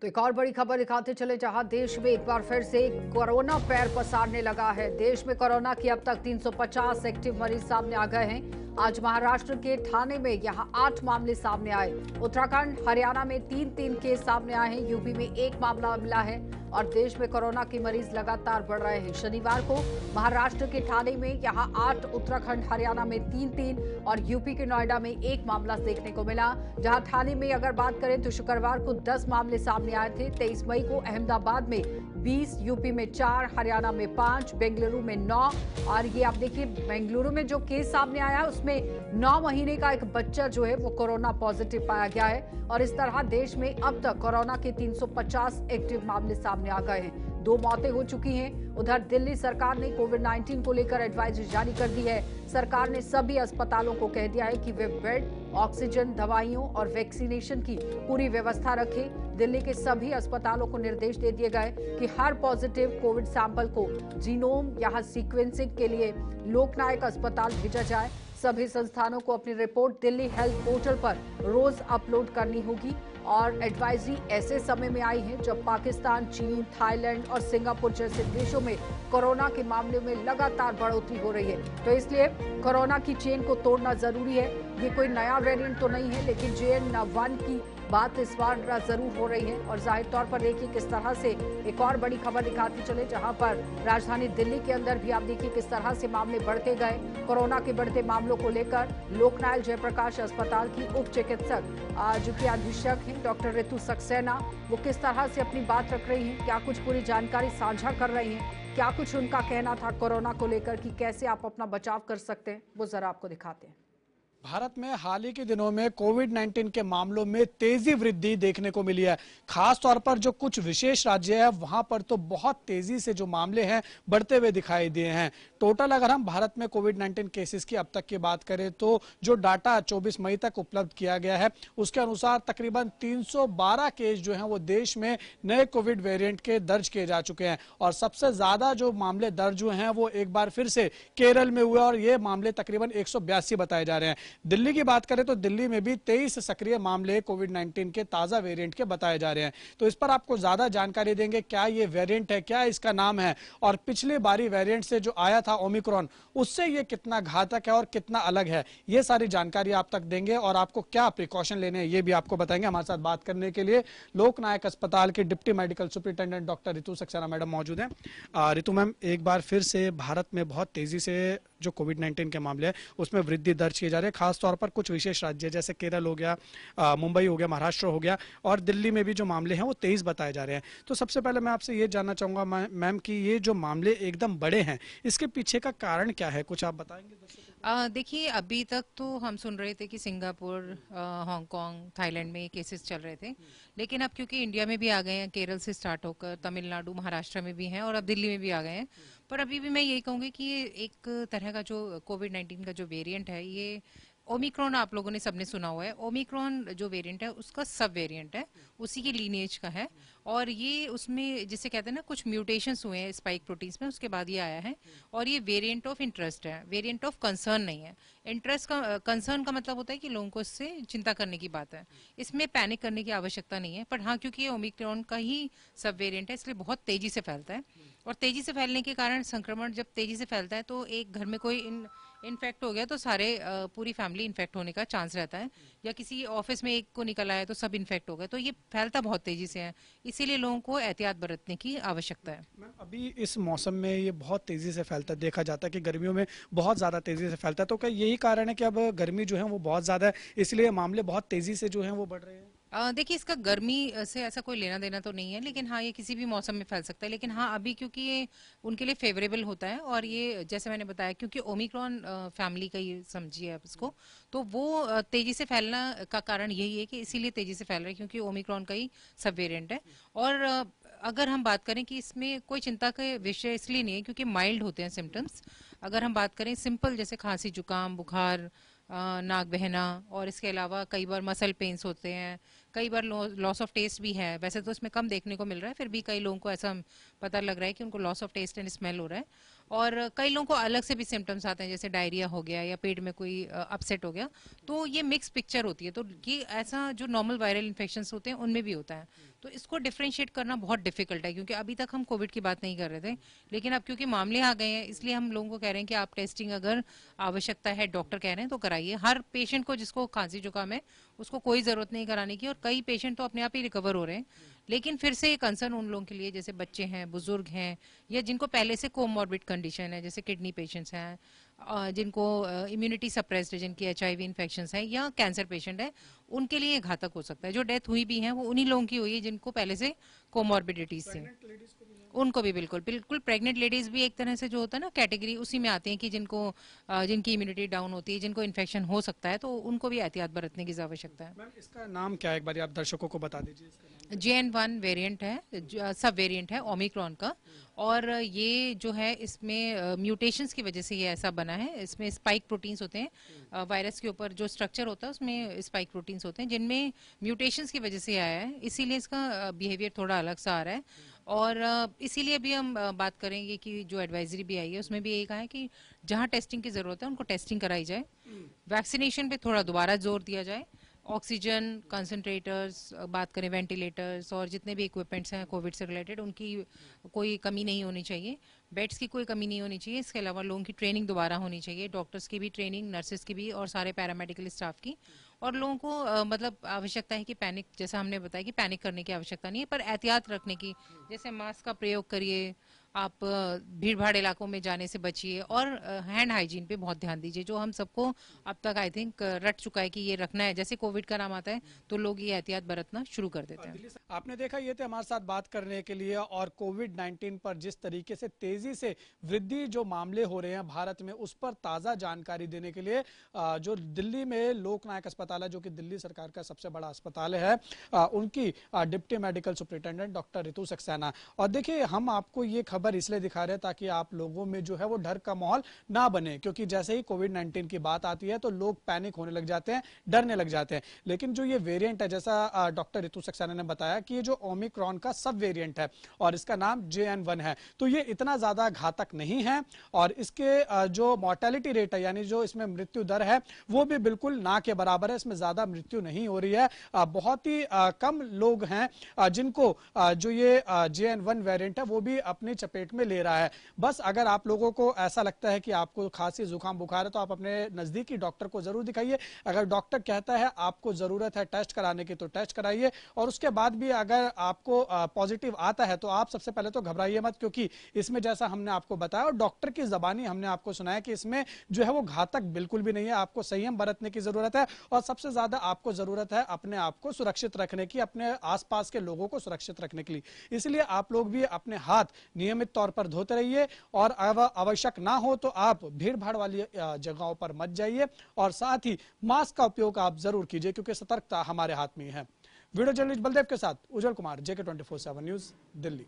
तो एक और बड़ी खबर दिखाते चले, जहां देश में एक बार फिर से कोरोना पैर पसारने लगा है। देश में कोरोना की अब तक 350 एक्टिव मरीज सामने आ गए हैं। आज महाराष्ट्र के ठाणे में यहां 8 मामले सामने आए। उत्तराखंड, हरियाणा में 3-3 केस सामने आए हैं। यूपी में 1 मामला मिला है और देश में कोरोना के मरीज लगातार बढ़ रहे हैं। शनिवार को महाराष्ट्र के ठाणे में यहां 8, उत्तराखंड हरियाणा में 3-3 और यूपी के नोएडा में 1 मामला देखने को मिला। जहां ठाणे में अगर बात करें तो शुक्रवार को 10 मामले सामने आए थे। 23 मई को अहमदाबाद में 20, यूपी में 4, हरियाणा में 5, बेंगलुरु में 9 और ये आप देखिए बेंगलुरु में जो केस सामने आया है उसमें 9 महीने का एक बच्चा जो है वो कोरोना पॉजिटिव पाया गया है। और इस तरह देश में अब तक कोरोना के 350 एक्टिव मामले सामने आ गए हैं। 2 मौतें हो चुकी हैं। उधर दिल्ली सरकार ने कोविड-19 को लेकर एडवाइजरी जारी कर दी है। सरकार ने सभी अस्पतालों को कह दिया है कि वे बेड, ऑक्सीजन, दवाइयों और वैक्सीनेशन की पूरी व्यवस्था रखें। दिल्ली के सभी अस्पतालों को निर्देश दे दिए गए कि हर पॉजिटिव कोविड सैंपल को जीनोम या सीक्वेंसिंग के लिए लोकनायक अस्पताल भेजा जाए। सभी संस्थानों को अपनी रिपोर्ट दिल्ली हेल्थ पोर्टल पर रोज अपलोड करनी होगी। और एडवाइजरी ऐसे समय में आई है जब पाकिस्तान, चीन, थाईलैंड और सिंगापुर जैसे देशों में कोरोना के मामले में लगातार बढ़ोतरी हो रही है। तो इसलिए कोरोना की चेन को तोड़ना जरूरी है। ये कोई नया वेरिएंट तो नहीं है, लेकिन JN.1 की बात इस बार जरूर हो रही है। और जाहिर तौर पर देखिए किस तरह से एक और बड़ी खबर दिखाते चले, जहां पर राजधानी दिल्ली के अंदर भी आप देखिए किस तरह से मामले बढ़ते गए। कोरोना के बढ़ते मामलों को लेकर लोकनायक जयप्रकाश अस्पताल की उप चिकित्सक जो कि अधीक्षक हैं डॉक्टर रितु सक्सेना, वो किस तरह से अपनी बात रख रही हैं, क्या कुछ पूरी जानकारी साझा कर रही हैं, क्या कुछ उनका कहना था कोरोना को लेकर कि कैसे आप अपना बचाव कर सकते हैं, वो जरा आपको दिखाते हैं। भारत में हाल ही के दिनों में कोविड-19 के मामलों में तेजी वृद्धि देखने को मिली है। खास तौर पर जो कुछ विशेष राज्य है वहां पर तो बहुत तेजी से जो मामले हैं बढ़ते हुए दिखाई दिए हैं। टोटल अगर हम भारत में कोविड-19 केसेस की अब तक की बात करें तो जो डाटा 24 मई तक उपलब्ध किया गया है उसके अनुसार तकरीबन 312 केस जो हैं वो देश में नए कोविड वेरिएंट के दर्ज किए जा चुके हैं। और सबसे ज्यादा जो मामले दर्ज हुए हैं वो एक बार फिर से केरल में हुए और ये मामले तकरीबन 182 बताए जा रहे हैं। दिल्ली की बात करें तो दिल्ली में भी 23 सक्रिय मामले कोविड-19 के ताजा वेरिएंट के बताए जा रहे हैं। तो इस पर आपको ज्यादा जानकारी देंगे, क्या ये वेरिएंट है, क्या इसका नाम है और पिछली बारी वेरिएंट से जो आया था ओमिक्रॉन उससे ये कितना घातक है और कितना अलग है, ये सारी जानकारी आप तक देंगे और आपको क्या प्रिकॉशन लेने हैं ये भी आपको बताएंगे। हमारे साथ बात करने के लिए लोकनायक अस्पताल के deputy medical superintendent doctor Ritu Saxena madam मौजूद हैं। रितु मैम, एक बार फिर से भारत में बहुत तेजी से जो कोविड-19 के मामले हैं उसमें वृद्धि दर्ज किए जा रहे हैं। खास तौर पर कुछ विशेष राज्य जैसे केरल हो गया, मुंबई हो गया, महाराष्ट्र हो गया और दिल्ली में भी जो मामले हैं वो 23 बताए जा रहे हैं। तो सबसे पहले मैं आपसे ये जानना चाहूंगा मैम कि ये जो मामले एकदम बड़े हैं इसके पीछे का कारण क्या है, कुछ आप बताएंगे दर्शकों को? देखिए, अभी तक तो हम सुन रहे थे कि सिंगापुर, हांगकांग, थाईलैंड में केसेस चल रहे थे। लेकिन अब क्योंकि इंडिया में भी आ गए हैं, केरल से स्टार्ट होकर तमिलनाडु, महाराष्ट्र में भी हैं और अब दिल्ली में भी आ गए हैं। पर अभी भी मैं यही कहूँगी कि ये एक तरह का जो कोविड-19 का जो वेरिएंट है, ये ओमिक्रॉन आप लोगों ने सबने सुना हुआ है। ओमिक्रॉन जो वेरिएंट है उसका सब वेरिएंट है, उसी के लीनिएज का है। और ये उसमें जिसे कहते हैं ना, कुछ म्यूटेशंस हुए हैं स्पाइक प्रोटीन्स में, उसके बाद ये आया है। और ये वेरिएंट ऑफ इंटरेस्ट है, वेरिएंट ऑफ कंसर्न नहीं है। इंटरेस्ट का, कंसर्न का मतलब होता है कि लोगों को इससे चिंता करने की बात है, इसमें पैनिक करने की आवश्यकता नहीं है। पर हाँ, क्योंकि ये ओमिक्रॉन का ही सब वेरिएंट है इसलिए बहुत तेजी से फैलता है। और तेजी से फैलने के कारण संक्रमण जब तेजी से फैलता है तो एक घर में कोई इन्फेक्ट हो गया तो सारे पूरी फैमिली इन्फेक्ट होने का चांस रहता है। या किसी ऑफिस में एक को निकल आया तो सब इन्फेक्ट हो गए। तो ये फैलता बहुत तेजी से है, इसीलिए लोगों को एहतियात बरतने की आवश्यकता है। मैम, अभी इस मौसम में ये बहुत तेजी से फैलता है, देखा जाता है कि गर्मियों में बहुत ज्यादा तेजी से फैलता है। तो क्या यही कारण है कि अब गर्मी जो है वो बहुत ज्यादा है इसलिए मामले बहुत तेजी से जो है वो बढ़ रहे हैं? देखिए, इसका गर्मी से ऐसा कोई लेना देना तो नहीं है, लेकिन हाँ ये किसी भी मौसम में फैल सकता है। लेकिन हाँ, अभी क्योंकि ये उनके लिए फेवरेबल होता है और ये जैसे मैंने बताया क्योंकि ओमिक्रॉन फैमिली का ये समझिए आप इसको, तो वो तेजी से फैलना का कारण यही है कि इसीलिए तेजी से फैल रहा है क्योंकि ओमिक्रॉन का ही सब वेरिएंट है। और अगर हम बात करें कि इसमें कोई चिंता का विषय इसलिए नहीं है क्योंकि माइल्ड होते हैं सिम्टम्स। अगर हम बात करें सिंपल जैसे खांसी, जुकाम, बुखार, नाक बहना और इसके अलावा कई बार मसल पेन्स होते हैं, कई बार लॉस ऑफ टेस्ट भी है। वैसे तो इसमें कम देखने को मिल रहा है, फिर भी कई लोगों को ऐसा पता लग रहा है कि उनको loss of taste and smell हो रहा है। और कई लोगों को अलग से भी सिम्टम्स आते हैं जैसे डायरिया हो गया या पेट में कोई अपसेट हो गया। तो ये मिक्स पिक्चर होती है। तो ये ऐसा जो नॉर्मल वायरल इन्फेक्शंस होते हैं उनमें भी होता है। तो इसको डिफरेंशिएट करना बहुत डिफिकल्ट है, क्योंकि अभी तक हम कोविड की बात नहीं कर रहे थे, लेकिन अब क्योंकि मामले आ गए हैं इसलिए हम लोगों को कह रहे हैं कि आप टेस्टिंग अगर आवश्यकता है, डॉक्टर कह रहे हैं तो कराइए। हर पेशेंट को जिसको खांसी जुकाम है उसको कोई जरूरत नहीं कराने की, और कई पेशेंट तो अपने आप ही रिकवर हो रहे हैं। लेकिन फिर से ये कंसर्न उन लोगों के लिए जैसे बच्चे हैं, बुजुर्ग हैं, या जिनको पहले से कोमॉर्बिड कंडीशन है, जैसे किडनी पेशेंट्स हैं, जिनको इम्यूनिटी सप्रेस्ड है, जिनकी HIV इन्फेक्शन है, या कैंसर पेशेंट है, उनके लिए घातक हो सकता है। जो डेथ हुई भी है वो उन्हीं लोगों की हुई है जिनको पहले से कोमॉर्बिडिटीज थी। उनको भी बिल्कुल बिल्कुल प्रेग्नेंट लेडीज भी एक तरह से जो होता है ना कैटेगरी, उसी में आती है कि जिनको जिनकी इम्यूनिटी डाउन होती है, जिनको इन्फेक्शन हो सकता है, तो उनको भी एहतियात बरतने की आवश्यकता है। मैम इसका नाम क्या है, एक बार आप दर्शकों को बता दीजिए। JN1 वेरिएंट है, सब वेरिएंट है ओमिक्रॉन का, और ये जो है इसमें म्यूटेशंस की वजह से ये ऐसा बना है। इसमें स्पाइक प्रोटीन्स होते हैं, वायरस के ऊपर जो स्ट्रक्चर होता है उसमें स्पाइक प्रोटीन्स होते हैं, जिनमें म्यूटेशंस की वजह से आया है, इसीलिए इसका बिहेवियर थोड़ा अलग सा आ रहा है। और इसीलिए भी हम बात करेंगे कि जो एडवाइजरी भी आई है उसमें भी यही कहा है कि जहाँ टेस्टिंग की जरूरत है उनको टेस्टिंग कराई जाए, वैक्सीनेशन पे थोड़ा दोबारा जोर दिया जाए, ऑक्सीजन कंसंट्रेटर्स, बात करें वेंटिलेटर्स और जितने भी इक्विपमेंट्स हैं कोविड से रिलेटेड, उनकी कोई कमी नहीं होनी चाहिए, बेड्स की कोई कमी नहीं होनी चाहिए। इसके अलावा लोगों की ट्रेनिंग दोबारा होनी चाहिए, डॉक्टर्स की भी ट्रेनिंग, नर्सेज की भी, और सारे पैरामेडिकल स्टाफ की। और लोगों को मतलब आवश्यकता है कि पैनिक, जैसा हमने बताया कि पैनिक करने की आवश्यकता नहीं है, पर एहतियात रखने की, जैसे मास्क का प्रयोग करिए, आप भीड़ भाड़ इलाकों में जाने से बचिए, और हैंड हाइजीन पे बहुत ध्यान दीजिए, जो हम सबको अब तक आई थिंक रट चुका है कि ये रखना है। जैसे कोविड का नाम आता है तो लोग ये एहतियात बरतना शुरू कर देते हैं। आपने देखा ये थे हमारे साथ बात करने के लिए, और कोविड-19 पर जिस तरीके से तेजी से वृद्धि जो मामले हो रहे हैं भारत में, उस पर ताजा जानकारी देने के लिए जो दिल्ली में लोकनायक अस्पताल है, जो कि दिल्ली सरकार का सबसे बड़ा अस्पताल है, उनकी deputy medical superintendent doctor Ritu Saxena. और देखिए हम आपको ये खबर इसलिए दिखा रहे हैं ताकि आप लोगों में जो है वो डर का माहौल ना बने, क्योंकि जैसे ही कोविड-19 की बात आती है तो लोग पैनिक होने लग जाते हैं, डरने लग जाते हैं। लेकिन जो ये वेरिएंट है, जैसा डॉक्टर रितु सक्सेना ने बताया कि ये जो ओमिक्रॉन का सब वेरिएंट है और इसका नाम JN1 है, तो ये इतना ज्यादा घातक नहीं है, और इसके जो मॉर्टेलिटी रेट है, यानी जो इसमें मृत्यु दर है, वो भी बिल्कुल ना के बराबर है। इसमें ज्यादा मृत्यु नहीं हो रही है। बहुत ही कम लोग हैं जिनको जो ये JN1 वेरिएंट है वो भी अपनी चपेट में ले रहा है। बस अगर आप लोगों को ऐसा लगता है कि आपको खांसी जुकाम बुखार है तो आप अपने नजदीकी डॉक्टर को जरूर दिखाइए। अगर डॉक्टर कहता है आपको जरूरत है टेस्ट कराने की तो टेस्ट कराइए, और उसके बाद भी अगर आपको पॉजिटिव आता है तो आप सबसे पहले तो घबराइए मत, क्योंकि इसमें जैसा हमने आपको बताया और डॉक्टर की जबानी हमने आपको सुनाया कि इसमें जो है वो घातक बिल्कुल भी नहीं है। आपको संयम बरतने की जरूरत है, और सबसे ज्यादा आपको जरूरत है अपने आप को सुरक्षित रखने की, अपने आसपास के लोगों को सुरक्षित रखने के लिए। इसलिए आप लोग भी अपने हाथ नियमित तौर पर धोते रहिए, और आवश्यक ना हो तो आप भीड़ भाड़ वाली जगहों पर मत जाइए, और साथ ही मास्क का उपयोग आप जरूर कीजिए, क्योंकि सतर्कता हमारे हाथ में है। वीडियो जर्नलिस्ट बलदेव के साथ उज्जवल कुमार, JK24/7 न्यूज, दिल्ली।